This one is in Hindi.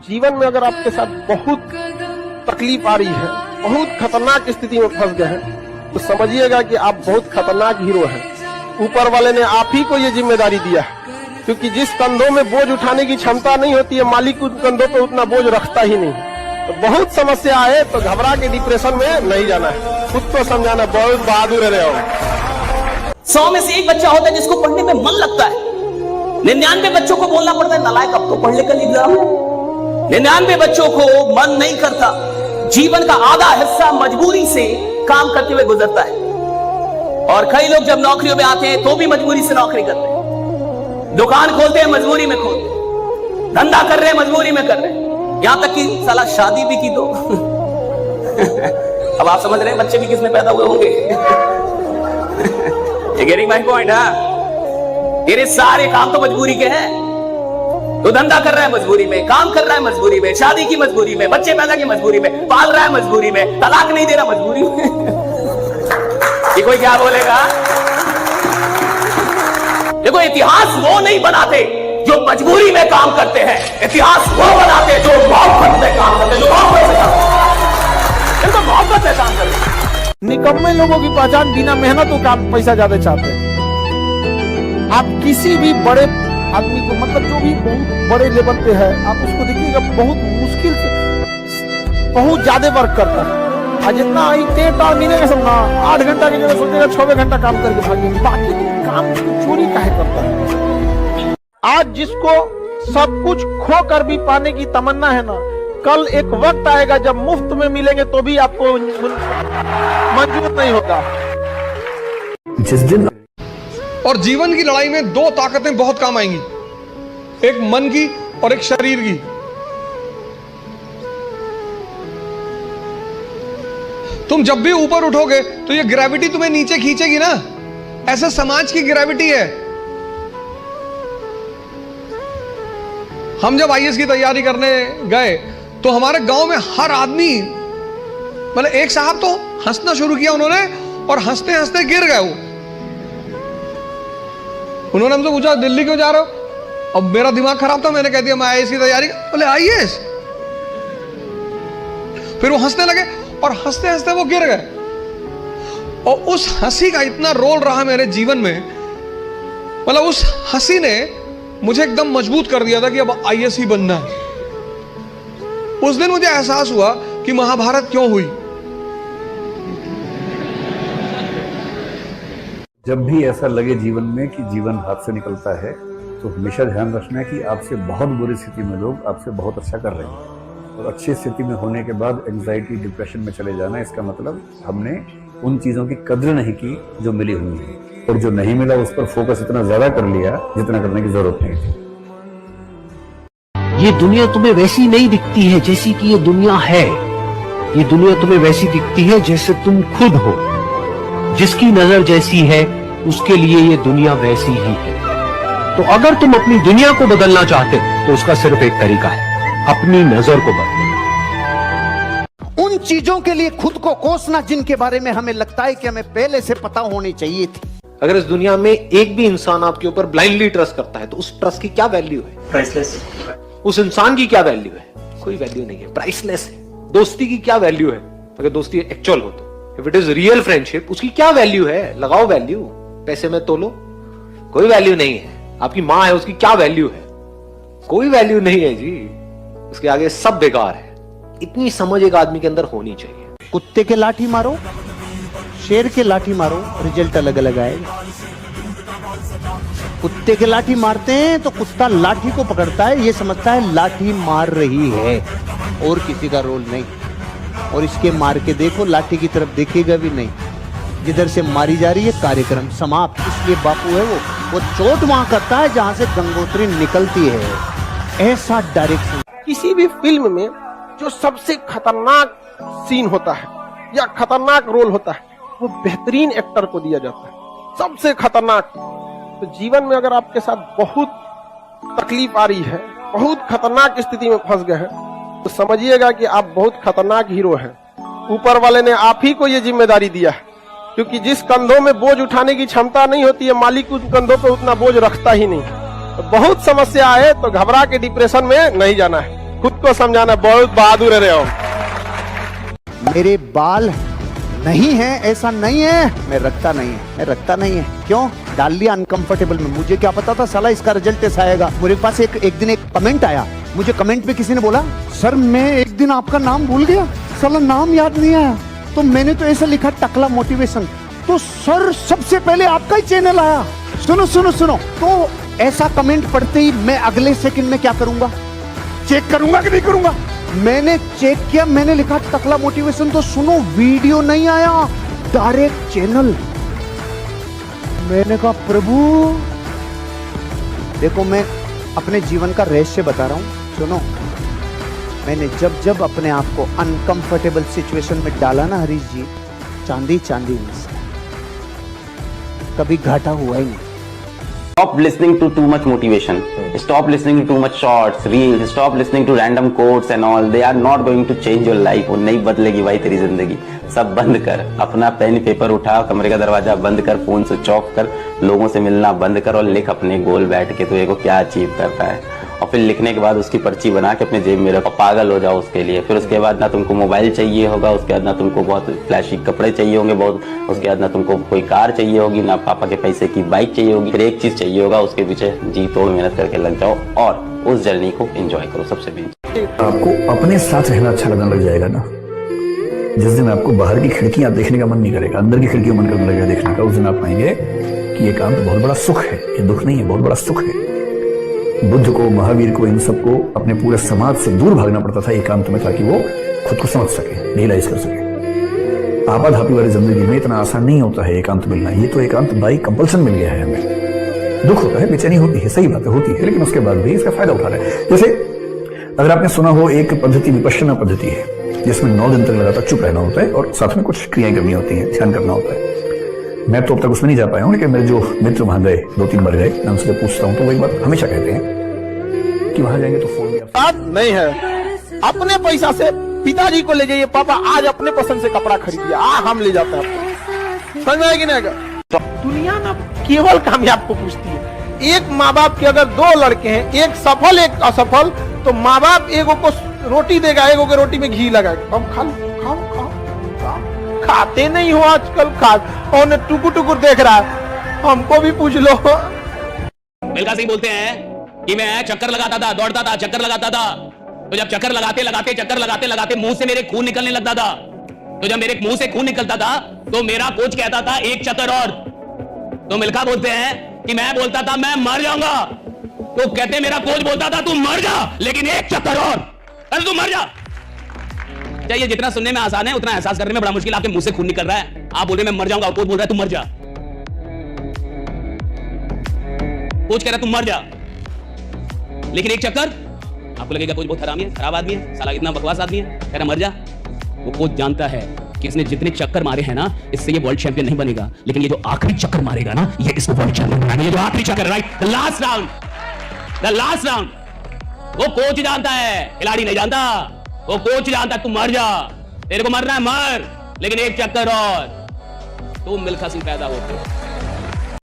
जीवन में अगर आपके साथ बहुत तकलीफ आ रही है, बहुत खतरनाक स्थिति में फंस गए हैं, तो समझिएगा कि आप बहुत खतरनाक हीरो हैं। ऊपर वाले ने आप ही को ये जिम्मेदारी दिया है, क्योंकि जिस कंधों में बोझ उठाने की क्षमता नहीं होती है, मालिक उन कंधों पे उतना बोझ रखता ही नहीं। तो बहुत समस्या आए तो घबरा के डिप्रेशन में नहीं जाना है, खुद को समझाना, बहुत बहादुर रहे हो। 100 में से एक बच्चा होता है जिसको पढ़ने में मन लगता है। 99 बच्चों को बोलना पड़ता है नालायक, अब तो पढ़ लेकर एग्जाम है। 99 बच्चों को मन नहीं करता। जीवन का आधा हिस्सा मजबूरी से काम करते हुए गुजरता है, और कई लोग जब नौकरियों में आते हैं तो भी मजबूरी से नौकरी करते हैं। दुकान खोलते हैं मजबूरी में खोलते हैं, धंधा कर रहे हैं मजबूरी में कर रहे हैं, यहां तक कि साला शादी भी की तो अब आप समझ रहे हैं बच्चे भी किसमें पैदा हुए होंगे। ये गेटिंग माय पॉइंट। तेरे सारे काम तो मजबूरी के हैं। तो धंधा कर रहा है मजबूरी में, काम कर रहा है मजबूरी में, शादी की मजबूरी में, बच्चे पैदा की मजबूरी में, पाल रहा है मजबूरी में, तलाक नहीं दे रहा मजबूरी में। ये कोई क्या बोलेगा? देखो, इतिहास वो नहीं बनाते जो मजबूरी में काम करते हैं, इतिहास वो बनाते जो मोहब्बत में काम करते, जो मोहब्बत से काम करते, तो मोहब्बत में काम करते। निकम्मे लोगों की पहचान बिना मेहनत और काम पैसा ज्यादा चाहते हैं। आप किसी भी बड़े आदमी को, मतलब जो भी बहुत बड़े लेवल पे है, आप उसको देखिएगा बहुत मुश्किल से बहुत ज्यादा वर्क करता है। आज जितना मिलेगा सब ना 8 घंटा की जगह सोचेगा 6 घंटा काम करके भागेंगे, बाकी काम चोरी काहे करता है। आज जिसको सब कुछ खो कर भी पाने की तमन्ना है ना, कल एक वक्त आएगा जब मुफ्त में मिलेंगे तो भी आपको मंजूर नहीं होगा। जिस दिन और जीवन की लड़ाई में 2 ताकतें बहुत काम आएंगी, एक मन की और एक शरीर की। तुम जब भी ऊपर उठोगे तो ये ग्रेविटी तुम्हें नीचे खींचेगी ना, ऐसा समाज की ग्रेविटी है। हम जब आईएएस की तैयारी करने गए तो हमारे गांव में हर आदमी, मतलब एक साहब तो हंसना शुरू किया उन्होंने, और हंसते हंसते गिर गए वो। उन्होंने हमसे पूछा दिल्ली क्यों जा रहे हो? अब मेरा दिमाग खराब था, मैंने कह दिया मैं आईएएस की तैयारी। बोले आईएएस? फिर वो हंसने लगे और हंसते हंसते वो गिर गए, और उस हंसी का इतना रोल रहा मेरे जीवन में, मतलब उस हंसी ने मुझे एकदम मजबूत कर दिया था कि अब आईएएस ही बनना है। उस दिन मुझे एहसास हुआ कि महाभारत क्यों हुई। जब भी ऐसा लगे जीवन में कि जीवन हाथ से निकलता है, तो हमेशा ध्यान रखना है कि आपसे बहुत बुरी स्थिति में लोग आपसे बहुत अच्छा कर रहे हैं, और अच्छी स्थिति में होने के बाद एंजाइटी डिप्रेशन में चले जाना, इसका मतलब हमने उन चीजों की कद्र नहीं की जो मिली हुई है, और जो नहीं मिला उस पर फोकस इतना ज्यादा कर लिया जितना करने की जरूरत नहीं थी। ये दुनिया तुम्हें वैसी नहीं दिखती है जैसी कि ये दुनिया है। ये दुनिया तुम्हें वैसी दिखती है जैसे तुम खुद हो। जिसकी नजर जैसी है उसके लिए ये दुनिया वैसी ही है। तो अगर तुम अपनी दुनिया को बदलना चाहते तो उसका सिर्फ एक तरीका है, अपनी नजर को बदलना। उन चीजों के लिए खुद को कोसना जिनके बारे में हमें लगता है कि हमें पहले से पता होनी चाहिए थी। अगर इस दुनिया में एक भी इंसान आपके ऊपर ब्लाइंडली ट्रस्ट करता है तो उस ट्रस्ट की क्या वैल्यू है? प्राइसलेस। उस इंसान की क्या वैल्यू है? कोई वैल्यू नहीं है, प्राइसलेस है। दोस्ती की क्या वैल्यू है अगर दोस्ती एक्चुअल हो तो? If it is real friendship, उसकी क्या वैल्यू है? लगाओ वैल्यू, पैसे में तोलो, कोई वैल्यू नहीं है। आपकी माँ है, उसकी क्या वैल्यू है? कोई वैल्यू नहीं है जी, उसके आगे सब बेकार है। इतनी समझ एक आदमी के अंदर होनी चाहिए। कुत्ते के लाठी मारो, शेर के लाठी मारो, रिजल्ट अलग अलग आएगा। कुत्ते के लाठी मारते हैं तो कुत्ता लाठी को पकड़ता है, ये समझता है लाठी मार रही है, और किसी का रोल नहीं। और इसके मार के देखो, लाठी की तरफ देखेगा भी नहीं, जिधर से मारी जा रही है कार्यक्रम समाप्त। इसलिए बापू है वो चोट वहां करता है जहां से गंगोत्री निकलती है। ऐसा डायरेक्शन किसी भी फिल्म में जो सबसे खतरनाक सीन होता है या खतरनाक रोल होता है, वो बेहतरीन एक्टर को दिया जाता है, सबसे खतरनाक। तो जीवन में अगर आपके साथ बहुत तकलीफ आ रही है, बहुत खतरनाक स्थिति में फंस गए हैं, तो समझिएगा कि आप बहुत खतरनाक हीरो हैं। ऊपर वाले ने आप ही को ये जिम्मेदारी दिया है, क्योंकि जिस कंधों में बोझ उठाने की क्षमता नहीं होती है, मालिक उन कंधों पे उतना बोझ रखता ही नहीं। तो बहुत समस्या आए तो घबरा के डिप्रेशन में नहीं जाना है, खुद को समझाना, बहुत बहादुर रहे हो। मेरे बाल नहीं है ऐसा नहीं है, मैं रखता नहीं है। क्यों डाल लिया अनकंफर्टेबल में? मुझे क्या पता था साला इसका रिजल्ट ऐसा आएगा। मेरे पास एक दिन एक कमेंट आया, मुझे कमेंट पे किसी ने बोला, सर मैं एक दिन आपका नाम भूल गया, साला नाम याद नहीं आया, तो मैंने तो ऐसा लिखा टकला मोटिवेशन, तो सर सबसे पहले आपका ही चैनल आया। सुनो, तो ऐसा कमेंट पढ़ते ही मैं अगले सेकंड में क्या करूंगा? चेक करूंगा कि नहीं करूंगा? मैंने चेक किया, मैंने लिखा टकला मोटिवेशन, तो सुनो वीडियो नहीं आया, डायरेक्ट चैनल। मैंने कहा प्रभु देखो, मैं अपने जीवन का रहस्य बता रहा हूं, सुनो। मैंने जब अपने आप को अनकंफर्टेबल सिचुएशन में डाला ना हरीश जी, चांदी मिलती, कभी घाटा हुआ ही नहीं। Stop listening to too much motivation. Stop listening to too much shorts, reels. Stop listening to random quotes and all. They are not going to change your life. वो नहीं बदलेगी भाई तेरी जिंदगी। सब बंद कर, अपना पेन पेपर उठा, कमरे का दरवाजा बंद कर, फोन स्विच ऑफ कर, लोगों से मिलना बंद कर और लिख अपने गोल बैठ के तू को क्या अचीव करता है। और फिर लिखने के बाद उसकी पर्ची बना के अपने जेब में रखो, पागल हो जाओ उसके लिए। फिर उसके बाद ना तुमको मोबाइल चाहिए होगा, उसके बाद ना तुमको बहुत फ्लैशी कपड़े चाहिए होंगे बहुत, उसके बाद ना तुमको कोई कार चाहिए होगी, ना पापा के पैसे की बाइक चाहिए होगी। फिर एक चीज चाहिए होगा, उसके पीछे जी तोड़ मेहनत करके लग जाओ और उस जर्नी को एंजॉय करो। सबसे मेन आपको अपने साथ रहना अच्छा लगने लग जाएगा ना, जिस दिन आपको बाहर की खिड़कियां देखने का मन नहीं करेगा, अंदर की खिड़कियां मन करने लगेगा देखने का, उस दिन आप पाएंगे कि ये काम तो बहुत बड़ा सुख है, ये दुख नहीं है, बहुत बड़ा सुख है। बुद्ध को, महावीर को, इन सबको अपने पूरे समाज से दूर भागना पड़ता था एकांत में, ताकि वो खुद को समझ सके, रियलाइज कर सके। आपाधापी वाली जिंदगी में इतना आसान नहीं होता है एकांत मिलना। ये तो एकांत बाई कंपल्सन मिल गया है हमें। दुख होता है, बेचैनी होती है, सही बात है, होती है, लेकिन उसके बाद भी इसका फायदा उठा रहे हैं। जैसे अगर आपने सुना हो, एक पद्धति विपश्यना पद्धति है, जिसमें 9 दिन तक लगातार चुप रहना होता है और साथ में कुछ क्रियाएं करनी होती हैं, ध्यान करना होता है। मैं तो अब तक उसमें नहीं जा पाया हूं, लेकिन मेरे जो मित्र वहां गए, 2-3 बार गए, मैं उनसे पूछता हूं तो वो एक बात हमेशा कहते हैं कि वहां जाएंगे तो फोन बात नहीं है। अपने पैसा से पिताजी को ले जाइए, पापा आज अपने पसंद से कपड़ा खरीदिए, हम ले जाते हैं। समझ में आएगी ना? दुनिया ना केवल कामयाब को पूछती है। एक माँ बाप के अगर 2 लड़के हैं, एक सफल एक असफल, तो माँ बाप एगो को रोटी देगा, एगो के रोटी में घी लगाएगा। हम खाओ खाते नहीं हो आजकल, कौन टुकुर देख रहा है, हमको भी पूछ लो। मिल्खा सिंह बोलते हैं कि मैं चक्कर लगाता था, दौड़ता था, चक्कर लगाता था, तो जब चक्कर लगाते मुंह से मेरे खून निकलने लगता था। तो जब मेरे मुंह से खून निकलता था तो मेरा कोच कहता था एक चक्कर और। तो मिल्खा बोलते हैं कि मैं बोलता था मैं मर जाऊंगा, तो कहते मेरा कोच बोलता था तू मर जा, लेकिन एक चक्कर और, अरे तू मर जा। चाहिए जितना सुनने में आसान है उतना एहसास करने में बड़ा मुश्किल। आपके मुंह से खून निकल रहा है, आप बोल रहे मैं मर जाऊंगा, कोच बोल रहा है तू मर जा। कोच कह रहा है तू मर जा, लेकिन एक चक्कर। आपको लगेगा कोच बहुत हरामी है, खराब आदमी है, साला इतना बकवास आदमी है, कह रहा मर जा। वो कोच जानता है कि इसने जितने चक्कर मारे हैं ना, इससे ये वर्ल्ड चैंपियन नहीं बनेगा, लेकिन ये जो आखिरी चक्कर मारेगा ना, ये इसको वर्ल्ड चैंपियन बनाएगा। ये जो आखिरी चक्कर, राइट, द लास्ट राउंड, वो कोच जानता है, खिलाड़ी नहीं जानता। वो कोच जानता है तू मर जा, तेरे को मरना है मर, लेकिन एक चक्कर और। तो मिल्खा सिंह पैदा होते